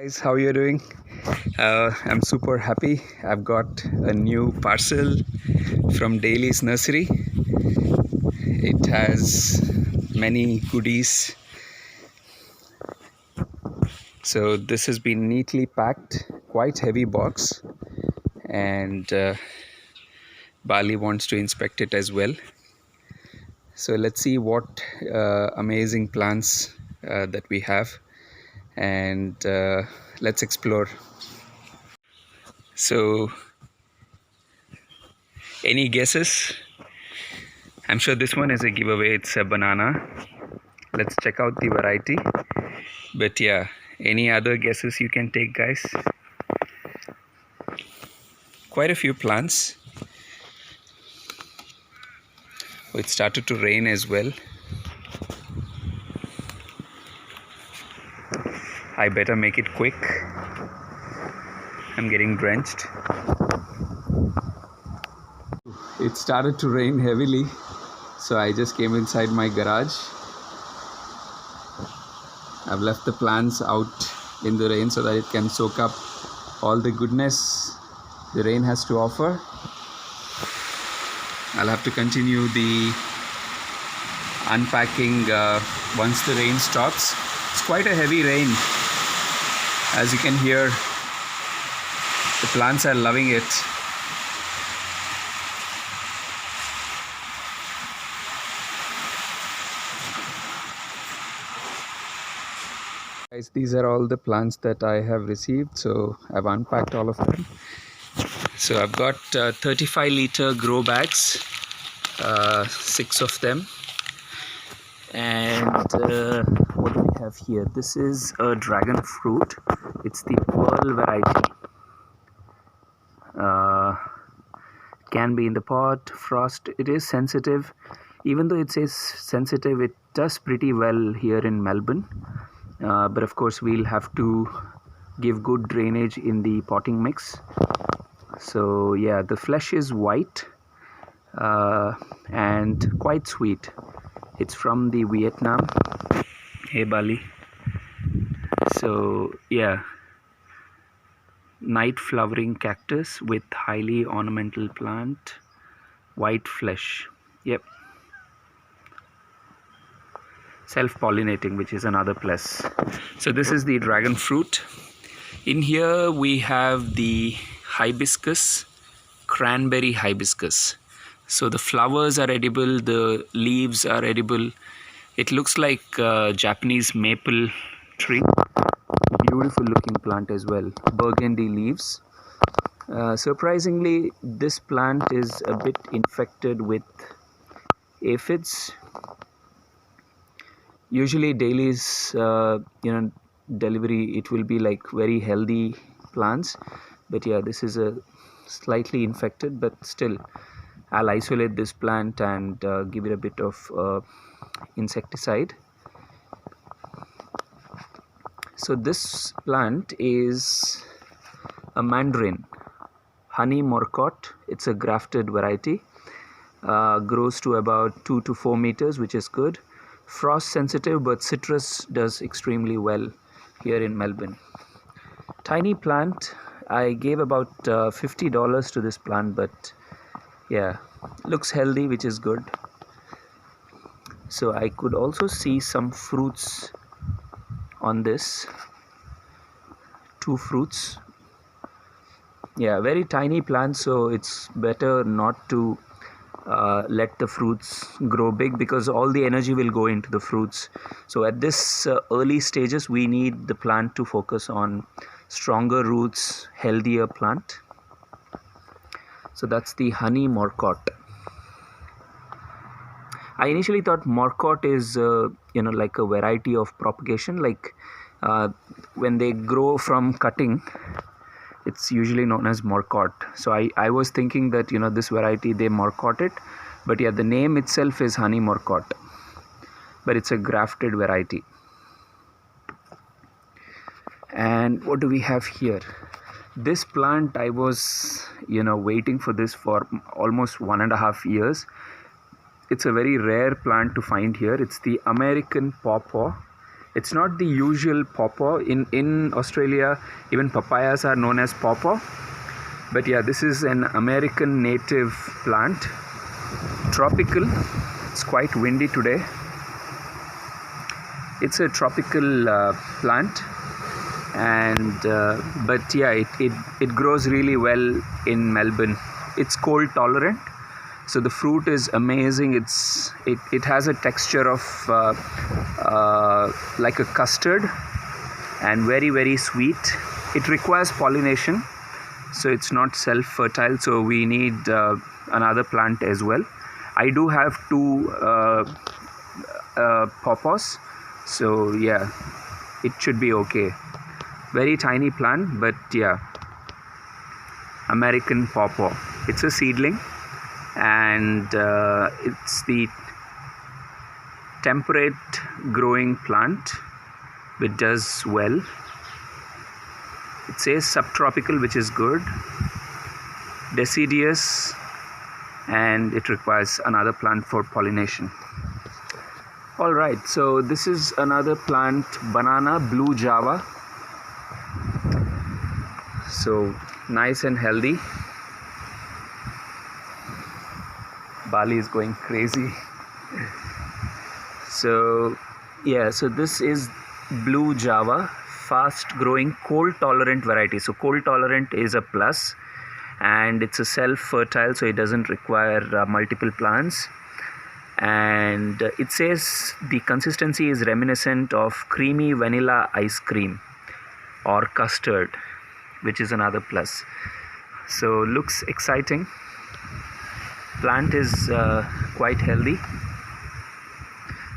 Guys, how you doing? I'm super happy. I've got a new parcel from Daly's Nursery. It has many goodies. So this has been neatly packed, quite heavy box, and Bali wants to inspect it as well. So let's see what amazing plants that we have, and let's explore. So, any guesses? I'm sure this one is a giveaway. It's a banana. Let's check out the variety. But yeah, any other guesses you can take, guys? Quite a few plants. It started to rain as well. I better make it quick. I'm getting drenched. It started to rain heavily, so I just came inside my garage. I've left the plants out in the rain so that it can soak up all the goodness the rain has to offer. I'll have to continue the unpacking once the rain stops. It's quite a heavy rain. As you can hear, the plants are loving it. Guys, these are all the plants that I have received, so I've unpacked all of them. So I've got 35-liter grow bags, 6 of them. And what do we have here? This is a dragon fruit. It's the pearl variety. Can be in the pot. Frost. It is sensitive. Even though it says sensitive, it does pretty well here in Melbourne. But of course, we'll have to give good drainage in the potting mix. So yeah, the flesh is white and quite sweet. It's from the Vietnam. Hey Bali. So yeah, night flowering cactus with highly ornamental plant, white flesh. Yep. Self-pollinating, which is another plus. So this is the dragon fruit. In here we have the hibiscus, cranberry hibiscus. So the flowers are edible, the leaves are edible. It looks like a Japanese maple tree. Beautiful looking plant as well. Burgundy leaves. Surprisingly, this plant is a bit infected with aphids. Usually Daly's delivery, it will be like very healthy plants, but yeah, this is a slightly infected, but still I'll isolate this plant and give it a bit of insecticide. So this plant is a mandarin, honey morcott. It's a grafted variety. Grows to about 2 to 4 meters, which is good. Frost sensitive, but citrus does extremely well here in Melbourne. Tiny plant. I gave about $50 to this plant, but yeah, looks healthy, which is good. So I could also see some fruits on this. 2 fruits. Yeah, very tiny plant, so it's better not to let the fruits grow big, because all the energy will go into the fruits. So at this early stages, we need the plant to focus on stronger roots, healthier plant. So that's the honey morcott. I initially thought morcott is like a variety of propagation, like when they grow from cutting, it's usually known as morcott. So I was thinking that this variety, they morcott it, but yeah, the name itself is honey morcott, but it's a grafted variety. And what do we have here? This plant, I was waiting for this for almost 1.5 years. It's a very rare plant to find here. It's the American pawpaw. It's not the usual pawpaw. In Australia, even papayas are known as pawpaw. But yeah, this is an American native plant. Tropical. It's quite windy today. It's a tropical plant, and but yeah, it grows really well in Melbourne. It's cold tolerant, so the fruit is amazing. It has a texture of like a custard, and very sweet. It requires pollination, so it's not self-fertile, so we need another plant as well. I do have two pawpaws, so yeah, it should be okay. Very tiny plant, but yeah, American pawpaw. It's a seedling, and it's the temperate growing plant which does well. It says subtropical, which is good. Deciduous, and it requires another plant for pollination. Alright, so this is another plant, banana blue java. So nice and healthy. Bali is going crazy. So yeah, so this is blue java, fast growing cold tolerant variety. So cold tolerant is a plus, and it's a self-fertile, so it doesn't require multiple plants. And it says the consistency is reminiscent of creamy vanilla ice cream or custard, which is another plus. So looks exciting. Plant is quite healthy.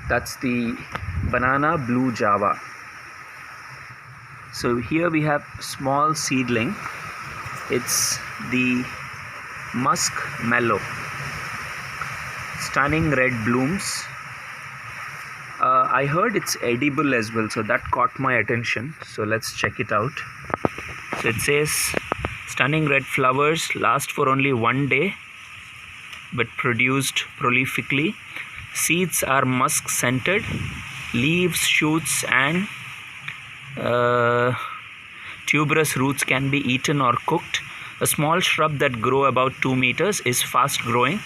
That's the banana blue java. So here we have small seedling. It's the musk mallow. Stunning red blooms. I heard it's edible as well, so that caught my attention. So let's check it out. So it says stunning red flowers last for only 1 day, but produced prolifically. Seeds are musk scented. Leaves, shoots, and tuberous roots can be eaten or cooked. A small shrub that grows about 2 meters is fast growing.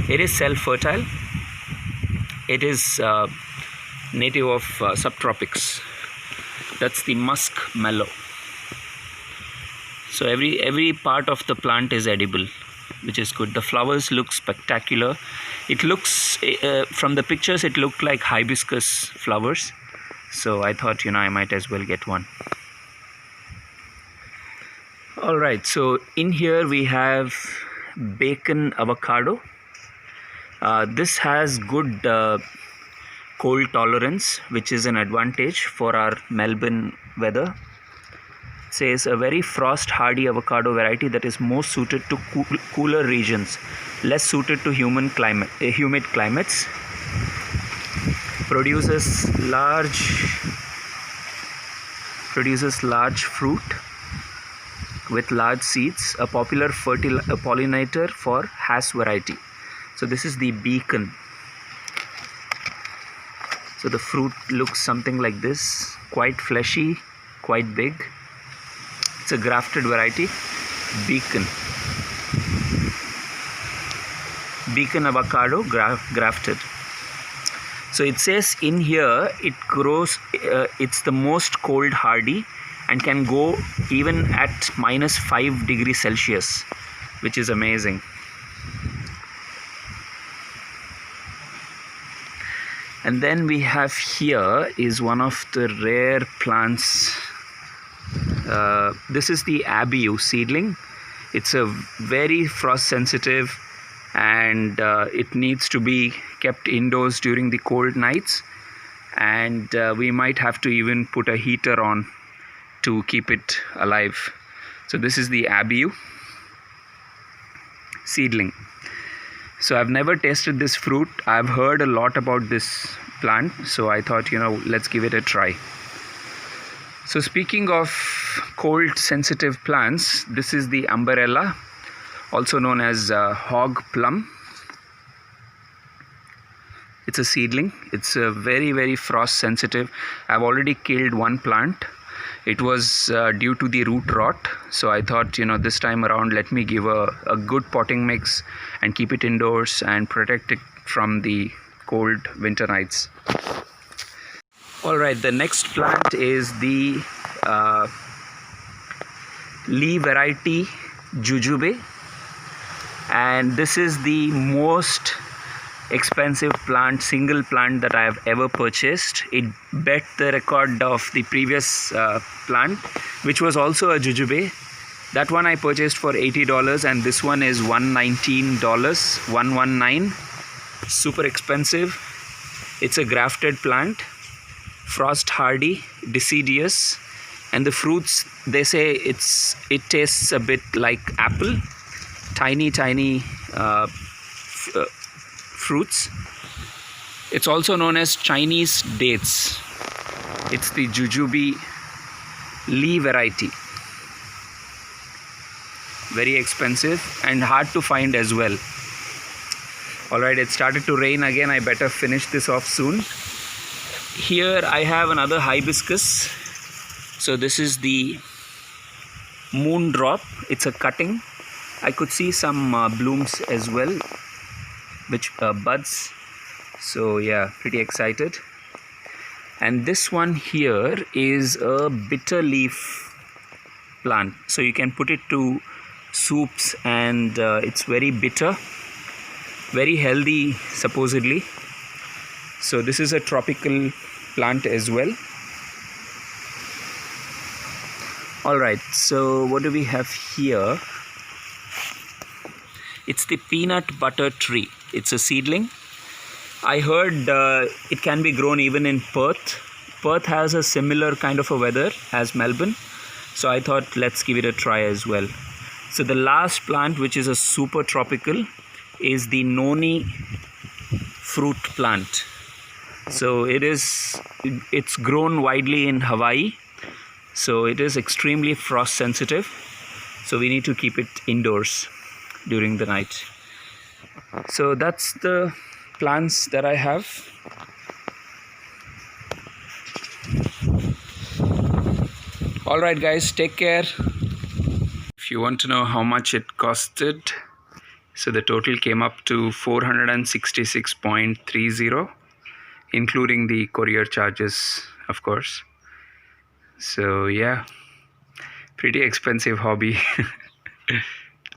It is self-fertile. It is native of subtropics. That's the musk mallow. So every part of the plant is edible, which is good. The flowers look spectacular. It looks from the pictures, it looked like hibiscus flowers. So I thought, I might as well get one. All right, so in here we have bacon avocado. This has good cold tolerance, which is an advantage for our Melbourne weather. It says a very frost hardy avocado variety that is most suited to cooler regions, less suited to humid climates. Produces large fruit with large seeds, a popular pollinator for Hass variety. So this is the beacon. So the fruit looks something like this, quite fleshy, quite big. It's a grafted variety, beacon. Beacon avocado grafted. So it says in here it grows, it's the most cold hardy and can go even at -5 degrees Celsius, which is amazing. And then we have here is one of the rare plants. This is the Abiu seedling. It's a very frost sensitive, and it needs to be kept indoors during the cold nights, and we might have to even put a heater on to keep it alive. So this is the Abiu seedling. So I've never tasted this fruit. I've heard a lot about this plant, so I thought, let's give it a try. So speaking of cold sensitive plants, this is the umbrella, also known as hog plum. It's a seedling. It's very frost sensitive. I've already killed one plant. It was due to the root rot, so I thought, this time around let me give a good potting mix and keep it indoors and protect it from the cold winter nights. Alright, the next plant is the Lee variety Jujube, and this is the most expensive single plant that I have ever purchased. It bet the record of the previous plant, which was also a Jujube. That one I purchased for $80, and this one is $119, $119. Super expensive. It's a grafted plant, frost hardy, deciduous, and the fruits, they say it tastes a bit like apple, tiny fruits. It's also known as Chinese dates. It's the Jujube Lee variety. Very expensive and hard to find as well. Alright, it started to rain again. I better finish this off soon. Here I have another hibiscus. So this is the moon drop. It's a cutting. I could see some blooms as well, which buds. So yeah, pretty excited. And this one here is a bitter leaf plant. So you can put it to soups, and it's very bitter, very healthy supposedly. So this is a tropical plant as well. Alright, so what do we have here? It's the peanut butter tree. It's a seedling. I heard it can be grown even in Perth. Perth has a similar kind of a weather as Melbourne, so I thought let's give it a try as well. So the last plant, which is a super tropical, is the noni fruit plant. So it's grown widely in Hawaii, so it is extremely frost sensitive, so we need to keep it indoors during the night. So that's the plants that I have. Alright guys, take care. If you want to know how much it costed, so the total came up to 466.30, including the courier charges, of course. So yeah, pretty expensive hobby.